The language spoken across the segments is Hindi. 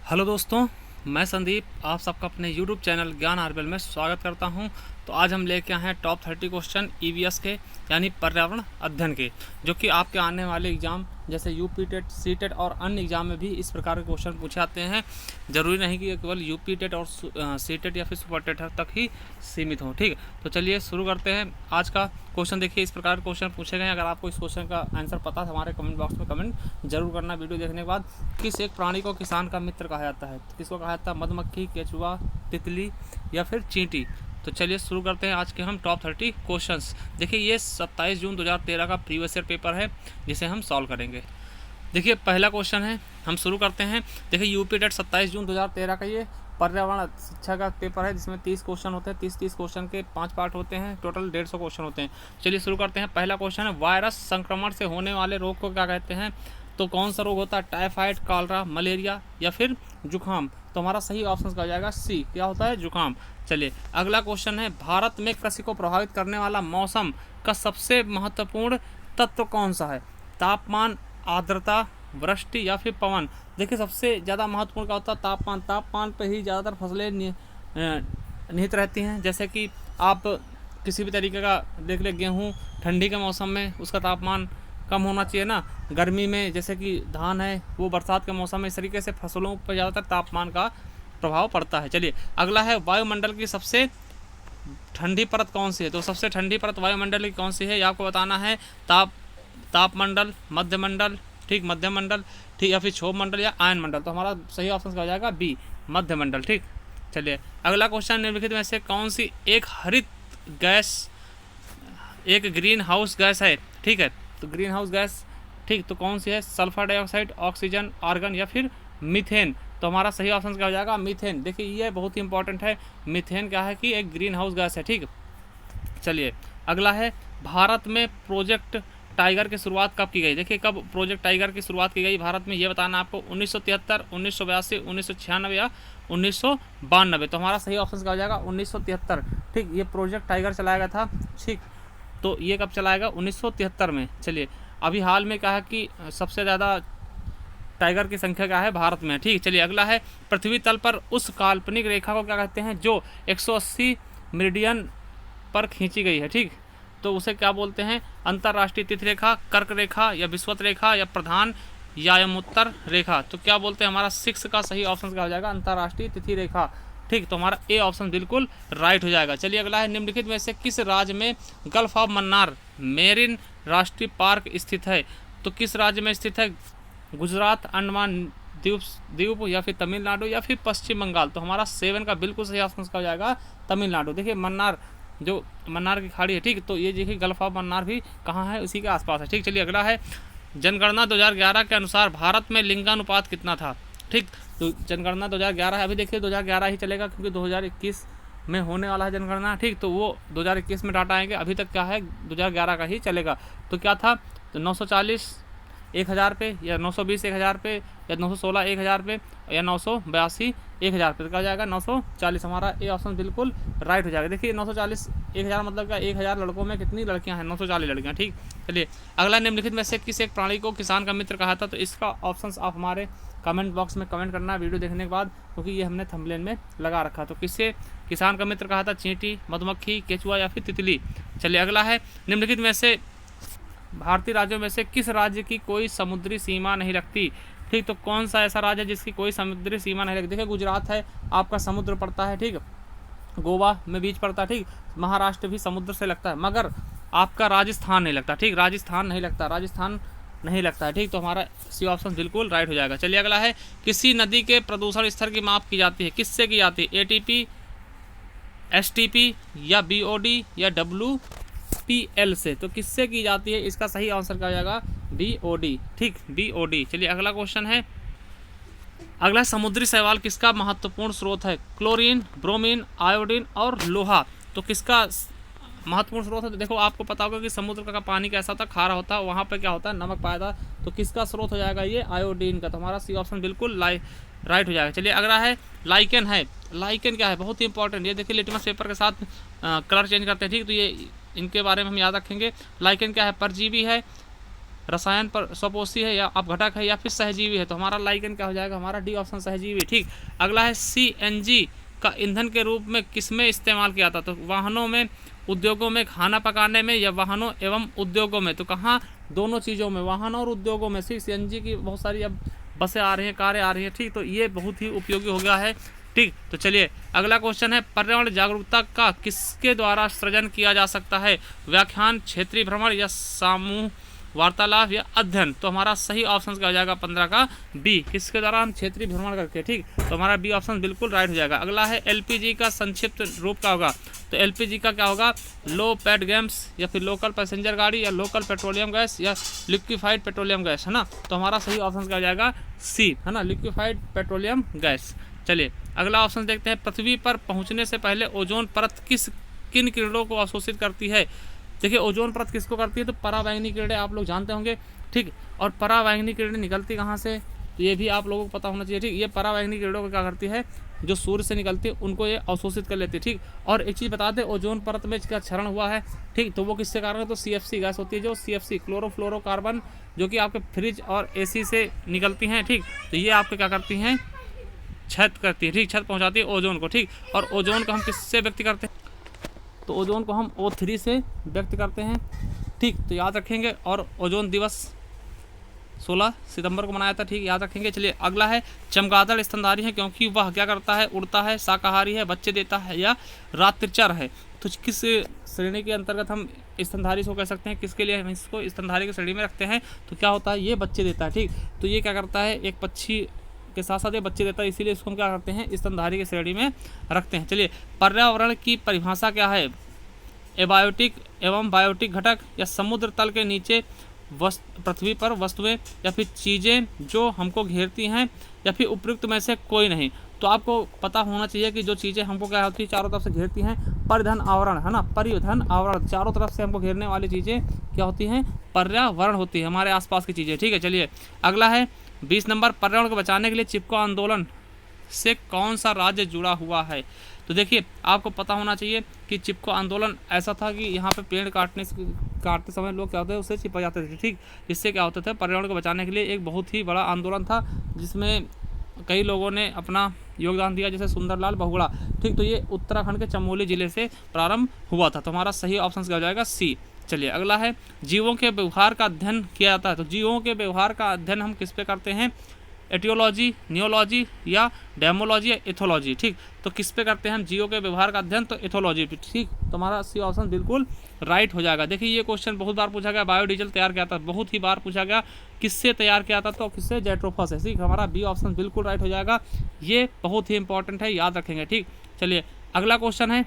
हेलो दोस्तों, मैं संदीप आप सबका अपने YouTube चैनल ज्ञान आरबेल में स्वागत करता हूं। तो आज हम लेके आए हैं टॉप 30 क्वेश्चन ईवीएस के यानी पर्यावरण अध्ययन के, जो कि आपके आने वाले एग्ज़ाम जैसे यूपी टेट, सी टेट और अन्य एग्ज़ाम में भी इस प्रकार के क्वेश्चन पूछे जाते हैं। ज़रूरी नहीं कि केवल यूपी टेट और सी टेट या फिर सुपर टेट तक ही सीमित हो। ठीक, तो चलिए शुरू करते हैं। आज का क्वेश्चन देखिए, इस प्रकार के क्वेश्चन पूछे गए। अगर आपको इस क्वेश्चन का आंसर पता है हमारे कमेंट बॉक्स में कमेंट जरूर करना वीडियो देखने के बाद। किस एक प्राणी को किसान का मित्र कहा जाता है? किसको कहा जाता है? मधुमक्खी, केचुआ, तितली या फिर चींटी? तो चलिए शुरू करते हैं आज के हम टॉप 30 क्वेश्चंस। देखिए, ये 27 जून 2013 का प्रीवियस ईयर पेपर है जिसे हम सॉल्व करेंगे। देखिए, पहला क्वेश्चन है, हम शुरू करते हैं। देखिए, यूपी टेट 27 जून 2013 का ये पर्यावरण शिक्षा का पेपर है जिसमें 30 क्वेश्चन होते हैं। 30 क्वेश्चन के 5 पार्ट होते हैं, टोटल 150 क्वेश्चन होते हैं। चलिए शुरू करते हैं। पहला क्वेश्चन है, वायरस संक्रमण से होने वाले रोग को क्या कहते हैं? तो कौन सा रोग होता है? टाइफाइड, कॉलरा, मलेरिया या फिर जुकाम? तो हमारा सही ऑप्शन क्या हो जाएगा? सी। क्या होता है? जुकाम। चलिए अगला क्वेश्चन है, भारत में कृषि को प्रभावित करने वाला मौसम का सबसे महत्वपूर्ण तत्व कौन सा है? तापमान, आर्द्रता, वृष्टि या फिर पवन? देखिए, सबसे ज़्यादा महत्वपूर्ण क्या होता है? तापमान। तापमान पर ही ज़्यादातर फसलें निहित रहती हैं। जैसे कि आप किसी भी तरीके का देख ले, गेहूँ ठंडी के मौसम में उसका तापमान कम होना चाहिए ना। गर्मी में जैसे कि धान है वो बरसात के मौसम में, इस तरीके से फसलों पर ज़्यादातर तापमान का प्रभाव पड़ता है। चलिए अगला है, वायुमंडल की सबसे ठंडी परत कौन सी है? तो सबसे ठंडी परत वायुमंडल की कौन सी है ये आपको बताना है। तापमंडल, मध्यमंडल, ठीक, मध्यमंडल, ठीक, या फिर क्षोभ मंडल या आयन मंडल? तो हमारा सही ऑप्शन क्या हो जाएगा? बी, मध्यमंडल। ठीक, चलिए अगला क्वेश्चन, निम्नलिखित में से कौन सी एक हरित गैस, एक ग्रीन हाउस गैस है? ठीक है, तो ग्रीन हाउस गैस, ठीक, तो कौन सी है? सल्फर डाइऑक्साइड, ऑक्सीजन, आर्गन या फिर मीथेन? तो हमारा सही ऑप्शन क्या हो जाएगा? मीथेन। देखिए, ये बहुत ही इंपॉर्टेंट है। मीथेन क्या है कि एक ग्रीन हाउस गैस है। ठीक, चलिए अगला है, भारत में प्रोजेक्ट टाइगर की शुरुआत कब की गई? देखिए, कब प्रोजेक्ट टाइगर की शुरुआत की गई भारत में, ये बताना आपको। 1973, 1982, 1996 या 1992? तो हमारा सही ऑप्शन क्या हो जाएगा? 1973। ठीक, ये प्रोजेक्ट टाइगर चलाया गया था। ठीक, तो ये कब चलाएगा? 1973 में। चलिए अभी हाल में क्या है कि सबसे ज़्यादा टाइगर की संख्या क्या है? भारत में। ठीक, चलिए अगला है, पृथ्वी तल पर उस काल्पनिक रेखा को क्या कहते हैं जो 180 मेरिडियन पर खींची गई है? ठीक, तो उसे क्या बोलते हैं? अंतर्राष्ट्रीय तिथि रेखा, कर्क रेखा या विषुवत रेखा या प्रधान यामोत्तर रेखा? तो क्या बोलते हैं? हमारा 6 का सही ऑप्शन क्या हो जाएगा? अंतर्राष्ट्रीय तिथि रेखा। ठीक, तो हमारा ए ऑप्शन बिल्कुल राइट हो जाएगा। चलिए अगला है, निम्नलिखित में से किस राज्य में गल्फ ऑफ मन्नार मेरिन राष्ट्रीय पार्क स्थित है? तो किस राज्य में स्थित है? गुजरात, अंडमान द्वीप या फिर तमिलनाडु या फिर पश्चिम बंगाल? तो हमारा 7 का बिल्कुल सही ऑप्शन क्या हो जाएगा? तमिलनाडु। देखिए, मन्नार, जो मन्नार की खाड़ी है, ठीक, तो ये देखिए गल्फ ऑफ मन्नार भी कहाँ है? उसी के आसपास है। ठीक, चलिए अगला है, जनगणना 2011 के अनुसार भारत में लिंगानुपात कितना था? ठीक, तो जनगणना 2011 है, अभी देखिए 2011 ही चलेगा क्योंकि 2021 में होने वाला है जनगणना। ठीक, तो वो 2021 में डाटा आएंगे, अभी तक क्या है? 2011 का ही चलेगा। तो क्या था? तो 940 1000 पे, या 920 1000 पे, या 916 1000 पे, या 982 1000 पे? तो क्या हो जाएगा? 940। हमारा ए ऑप्शन बिल्कुल राइट हो जाएगा। देखिए, 940 1000 मतलब क्या? 1000 लड़कों में कितनी लड़कियां हैं? 940 लड़कियां। ठीक, चलिए अगला, निम्नलिखित में से किस एक प्राणी को किसान का मित्र कहा था? तो इसका ऑप्शन आप हमारे कमेंट बॉक्स में कमेंट करना वीडियो देखने के बाद, क्योंकि ये हमने थंबनेल में लगा रखा। तो किससे किसान का मित्र कहा था? चींटी, मधुमक्खी, केचुआ या फिर तितली? चलिए अगला है, निम्नलिखित में से भारतीय राज्यों में से किस राज्य की कोई समुद्री सीमा नहीं रखती? ठीक, तो कौन सा ऐसा राज्य है जिसकी कोई समुद्री सीमा नहीं रखती? देखिए, गुजरात है, आपका समुद्र पड़ता है। ठीक, गोवा में बीच पड़ता है। ठीक, महाराष्ट्र भी समुद्र से लगता है, मगर आपका राजस्थान नहीं लगता। ठीक, राजस्थान नहीं लगता है। ठीक, तो हमारा सी ऑप्शन बिल्कुल राइट हो जाएगा। चलिए अगला है, किसी नदी के प्रदूषण स्तर की माप की जाती है? किससे की जाती है? ATP, STP या BOD या WPL से? तो किससे की जाती है? इसका सही आंसर क्या हो जाएगा? BOD। ठीक, BOD। चलिए अगला क्वेश्चन है, अगला, समुद्री शैवाल किसका महत्वपूर्ण स्रोत है? क्लोरीन, ब्रोमीन, आयोडीन और लोहा? तो किसका महत्वपूर्ण स्रोत है? तो देखो, आपको पता होगा कि समुद्र का पानी कैसा होता है? खारा होता है, वहाँ पे क्या होता है? नमक पाया था। तो किसका स्रोत हो जाएगा? ये आयोडीन का। तो हमारा सी ऑप्शन बिल्कुल राइट हो जाएगा। चलिए अगला है, लाइकेन है। लाइकेन क्या है? बहुत ही इंपॉर्टेंट, ये देखिए लिटमस पेपर के साथ कलर चेंज करते हैं। ठीक, तो ये इनके बारे में हम याद रखेंगे। लाइकेन क्या है? परजीवी है, रसायन पर स्वपोषी है या अपघटक है या फिर सहजीवी है। तो हमारा लाइकेन क्या हो जाएगा, हमारा डी ऑप्शन सहजीवी। ठीक, अगला है CNG का ईंधन के रूप में किसमें इस्तेमाल किया था? तो वाहनों में, उद्योगों में, खाना पकाने में या वाहनों एवं उद्योगों में? तो कहाँ, दोनों चीज़ों में, वाहनों और उद्योगों में। CNG की बहुत सारी अब बसें आ रही हैं, कारें आ रही हैं। ठीक, तो ये बहुत ही उपयोगी हो गया है। ठीक, तो चलिए अगला क्वेश्चन है, पर्यावरण जागरूकता का किसके द्वारा सृजन किया जा सकता है? व्याख्यान, क्षेत्रीय भ्रमण या समूह वार्तालाप या अध्ययन? तो हमारा सही ऑप्शन क्या हो जाएगा 15 का बी, किसके द्वारा? हम क्षेत्रीय भ्रमण करके। ठीक, तो हमारा बी ऑप्शन बिल्कुल राइट हो जाएगा। अगला है LPG का संक्षिप्त रूप क्या होगा? तो LPG का क्या होगा? लो पैड गैस या फिर लोकल पैसेंजर गाड़ी या लोकल पेट्रोलियम गैस या लिक्विफाइड पेट्रोलियम गैस, है ना। तो हमारा सही ऑप्शन क्या हो जाएगा सी, है ना, लिक्विफाइड पेट्रोलियम गैस। चलिए अगला ऑप्शन देखते हैं, पृथ्वी पर पहुंचने से पहले ओजोन परत किन किरणों को अवशोषित करती है? देखिए ओजोन परत किसको करती है? तो पराबैंगनी किरणें आप लोग जानते होंगे। ठीक, और पराबैंगनी किरणें निकलती कहाँ से? तो ये भी आप लोगों को पता होना चाहिए। ठीक, ये पराबैंगनी किरणों को क्या करती है, जो सूर्य से निकलती है उनको ये अवशोषित कर लेती है। ठीक, और एक चीज़ बता दें, ओजोन परत में क्या क्षरण हुआ है? ठीक, तो वो किससे कारण है? तो CFC गैस होती है, जो CFC क्लोरोफ्लोरोकार्बन, जो कि आपके फ्रिज और AC से निकलती हैं। ठीक, तो ये आपके क्या करती हैं, छत करती है। ठीक, छत पहुंचाती है ओजोन को। ठीक, और ओजोन को हम किससे व्यक्त करते हैं? तो ओजोन को हम O3 से व्यक्त करते हैं। ठीक, तो याद रखेंगे। और ओजोन दिवस 16 सितंबर को मनाया था। ठीक, याद रखेंगे। चलिए अगला है, चमगादड़ स्तनधारी है क्योंकि वह क्या करता है? उड़ता है, शाकाहारी है, बच्चे देता है या रात्रिचर है? तो किस श्रेणी के अंतर्गत हम स्तनधारी को कह सकते हैं? किसके लिए हम इसको स्तनधारी की श्रेणी में रखते हैं? तो क्या होता है, ये बच्चे देता है। ठीक, तो ये क्या करता है, एक पक्षी के साथ साथ ये बच्चे देता है, इसीलिए इसको हम क्या करते हैं, स्तनधारी की श्रेणी में रखते हैं। चलिए पर्यावरण की परिभाषा क्या है? एबायोटिक एवं बायोटिक घटक या समुद्र तल के नीचे पृथ्वी पर वस्तुएं या फिर चीज़ें जो हमको घेरती हैं या फिर उपयुक्त में से कोई नहीं। तो आपको पता होना चाहिए कि जो चीज़ें हमको क्या होती है, चारों तरफ से घेरती हैं, परिधन आवरण, है ना, परिधन आवरण, चारों तरफ से हमको घेरने वाली चीज़ें क्या होती हैं? पर्यावरण होती है, हमारे आसपास की चीज़ें। ठीक है, चलिए अगला है 20 नंबर, पर्यावरण को बचाने के लिए चिपको आंदोलन से कौन सा राज्य जुड़ा हुआ है? तो देखिए आपको पता होना चाहिए कि चिपको आंदोलन ऐसा था कि यहाँ पे पेड़ काटते समय लोग क्या होते हैं, उससे चिपक जाते थे। ठीक, जिससे क्या होता था, पर्यावरण को बचाने के लिए एक बहुत ही बड़ा आंदोलन था, जिसमें कई लोगों ने अपना योगदान दिया, जैसे सुंदरलाल बहुगुणा। ठीक, तो ये उत्तराखंड के चमोली जिले से प्रारंभ हुआ था। तो हमारा सही ऑप्शन क्या हो जाएगा सी। चलिए अगला है, जीवों के व्यवहार का अध्ययन किया जाता है। तो जीवों के व्यवहार का अध्ययन हम किस पे करते हैं? एटियोलॉजी, नियोलॉजी या डेमोलॉजी या एथोलॉजी। ठीक, तो किस पे करते हैं हम जीवों के व्यवहार का अध्ययन? तो एथोलॉजी पे। ठीक, तो हमारा सी ऑप्शन बिल्कुल राइट हो जाएगा। देखिए ये क्वेश्चन बहुत बार पूछा गया, बायोडीजल तैयार किया था, बहुत ही बार पूछा गया, किससे तैयार किया था? तो किससे? जेट्रोफा से। ठीक, हमारा बी ऑप्शन बिल्कुल राइट हो जाएगा। ये बहुत ही इंपॉर्टेंट है, याद रखेंगे। ठीक, चलिए अगला क्वेश्चन है,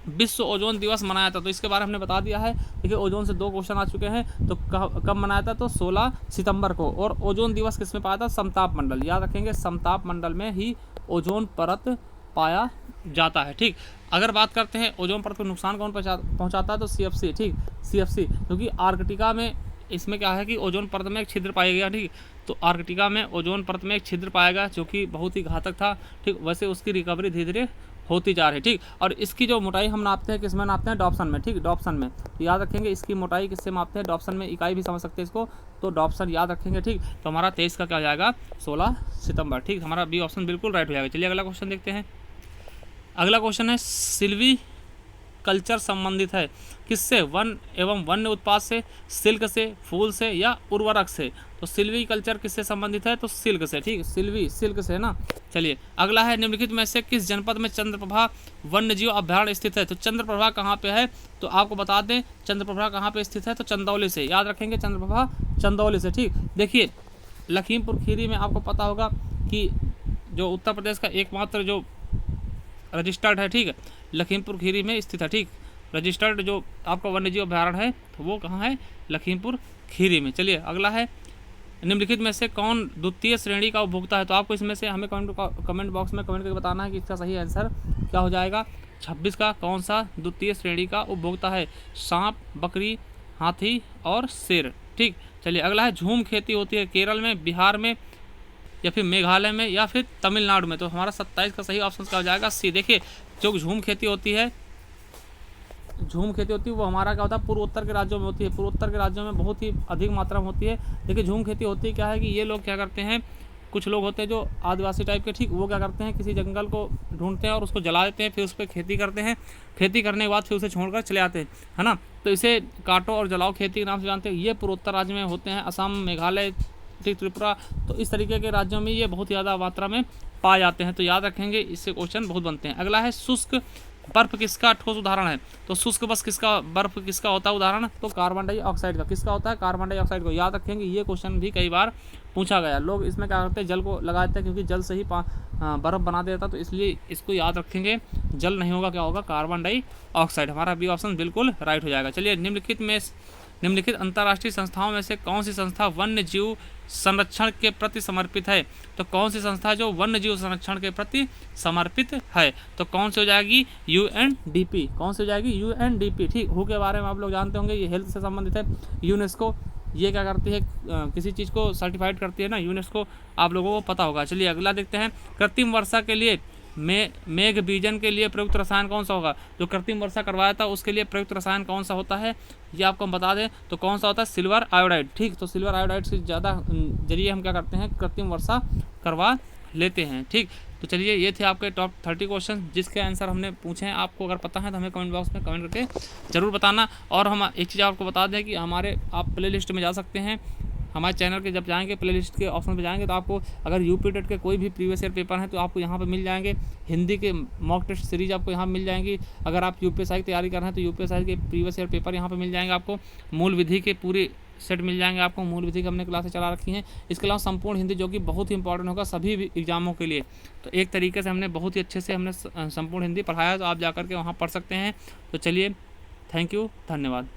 विश्व ओजोन दिवस मनाया था। तो इसके बारे में हमने बता दिया है। देखिए ओजोन से 2 क्वेश्चन आ चुके हैं। तो कब मनाया था? तो 16 सितंबर को। और ओजोन दिवस किस में पाया था? समताप मंडल, याद रखेंगे, समताप मंडल में ही ओजोन परत पाया जाता है। ठीक, अगर बात करते हैं ओजोन परत को नुकसान कौन पहुंचाता है? तो CFC। ठीक, CFC, क्योंकि आर्कटिका में इसमें क्या है कि ओजोन परत में एक छिद्र पाया गया। ठीक, तो आर्कटिका में ओजोन परत में एक छिद्र पाया गया जो कि बहुत ही घातक था। ठीक, वैसे उसकी रिकवरी धीरे धीरे होती जा रही है। ठीक, और इसकी जो मोटाई हम नापते हैं, किसमें नापते हैं? डॉप्सन में। ठीक, डॉप्सन में, तो याद रखेंगे इसकी मोटाई किससे मापते हैं? डॉप्सन में। इकाई भी समझ सकते हैं इसको, तो डॉप्सन याद रखेंगे। ठीक, तो हमारा 23 का क्या हो जाएगा? 16 सितंबर। ठीक, हमारा बी ऑप्शन बिल्कुल राइट हो जाएगा। चलिए अगला क्वेश्चन देखते हैं। अगला क्वेश्चन है, सिल्वी कल्चर संबंधित है किससे? वन एवं वन्य उत्पाद से, सिल्क से, फूल से या उर्वरक से? तो सिल्वी कल्चर किससे संबंधित है? तो सिल्क से। ठीक, सिल्वी सिल्क से, ना। चलिए अगला है, निम्नलिखित में से किस जनपद में चंद्रप्रभा वन्यजीव अभयारण्य स्थित है? तो चंद्रप्रभा कहाँ पे है? तो आपको बता दें चंद्रप्रभा कहाँ पे स्थित है? तो चंदौली से, याद रखेंगे, चंद्रप्रभा चंदौली से। ठीक, देखिए लखीमपुर खीरी में आपको पता होगा कि जो उत्तर प्रदेश का एकमात्र जो रजिस्टर्ड है, ठीक है, लखीमपुर खीरी में स्थित है। ठीक, रजिस्टर्ड जो आपका वन्यजीव अभयारण्य है तो वो कहाँ है? लखीमपुर खीरी में। चलिए अगला है, निम्नलिखित में से कौन द्वितीय श्रेणी का उपभोक्ता है? तो आपको इसमें से हमें कमेंट बॉक्स में कमेंट करके बताना है कि इसका सही आंसर क्या हो जाएगा। 26 का कौन सा द्वितीय श्रेणी का उपभोक्ता है? सांप, बकरी, हाथी और शेर। ठीक, चलिए अगला है, झूम खेती होती है केरल में, बिहार में या फिर मेघालय में या फिर तमिलनाडु में? तो हमारा 27 का सही ऑप्शन क्या हो जाएगा? सी। देखिए जो झूम खेती होती है, झूम खेती होती है वो हमारा क्या होता है, पूर्वोत्तर के राज्यों में होती है। पूर्वोत्तर के राज्यों में बहुत ही अधिक मात्रा में होती है। देखिए झूम खेती होती क्या है कि ये लोग क्या करते हैं, कुछ लोग होते हैं जो आदिवासी टाइप के, ठीक, वो क्या करते हैं, किसी जंगल को ढूंढते हैं और उसको जला देते हैं, फिर उस पर खेती करते हैं। खेती करने के बाद फिर उसे छोड़कर चले आते हैं, है ना। तो इसे काटो और जलाओ खेती के नाम से जानते हैं। ये पूर्वोत्तर राज्य में होते हैं, असम, मेघालय, ठीक, त्रिपुरा। तो इस तरीके के राज्यों में ये बहुत ज़्यादा मात्रा में पाए जाते हैं। तो याद रखेंगे, इससे क्वेश्चन बहुत बनते हैं। अगला है शुष्क बर्फ किसका ठोस उदाहरण है। तो शुष्क बर्फ किसका होता है उदाहरण, तो कार्बन डाइऑक्साइड का। किसका होता है, कार्बन डाइऑक्साइड को। याद रखेंगे, ये क्वेश्चन भी कई बार पूछा गया। लोग इसमें क्या करते हैं, जल को लगा देते हैं, क्योंकि जल से ही बर्फ बना देता, तो इसलिए इसको याद रखेंगे। जल नहीं होगा, क्या होगा, कार्बन डाइऑक्साइड। हमारा बी ऑप्शन बिल्कुल राइट हो जाएगा। चलिए, निम्नलिखित अंतर्राष्ट्रीय संस्थाओं में से कौन सी संस्था वन्य जीव संरक्षण के प्रति समर्पित है। तो कौन सी संस्था जो वन्य जीव संरक्षण के प्रति समर्पित है, तो कौन सी हो जाएगी, UNDP। कौन सी हो जाएगी, UNDP। ठीक, हु के बारे में आप लोग जानते होंगे, ये हेल्थ से संबंधित है। यूनेस्को ये क्या करती है, किसी चीज़ को सर्टिफाइड करती है ना, यूनेस्को, आप लोगों को पता होगा। चलिए अगला देखते हैं, कृत्रिम वर्षा के लिए मेघ बीजन के लिए प्रयुक्त रसायन कौन सा होगा। जो कृत्रिम वर्षा करवाया था उसके लिए प्रयुक्त रसायन कौन सा होता है, ये आपको हम बता दें, तो कौन सा होता है, सिल्वर आयोडाइड। ठीक, तो सिल्वर आयोडाइड से ज़्यादा जरिए हम क्या करते हैं, कृत्रिम वर्षा करवा लेते हैं। ठीक, तो चलिए ये थे आपके टॉप 30 क्वेश्चन जिसके आंसर हमने पूछे हैं। आपको अगर पता है तो हमें कमेंट बॉक्स में कमेंट करके ज़रूर बताना। और हम एक चीज़ आपको बता दें कि हमारे आप प्ले लिस्ट में जा सकते हैं। हमारे चैनल के जब जाएंगे प्ले लिस्ट के ऑप्शन पे जाएंगे तो आपको अगर यूपी टेट के कोई भी प्रीवियस ईयर पेपर हैं तो आपको यहाँ पे मिल जाएंगे। हिंदी के मॉक टेस्ट सीरीज आपको यहाँ मिल जाएंगी। अगर आप यूपीएसआई की तैयारी कर रहे हैं तो यूपीएसआई के प्रीवियस ईयर पेपर यहाँ पे मिल जाएंगे आपको। मूल विधि के पूरी सेट मिल जाएंगे आपको। मूल विधि की हमने क्लासें चला रखी हैं। इसके अलावा संपूर्ण हिंदी जो कि बहुत ही इंपॉर्टेंट होगा सभी एग्जामों के लिए। तो एक तरीके से हमने बहुत ही अच्छे से हमने संपूर्ण हिंदी पढ़ाया, तो आप जाकर के वहाँ पढ़ सकते हैं। तो चलिए, थैंक यू, धन्यवाद।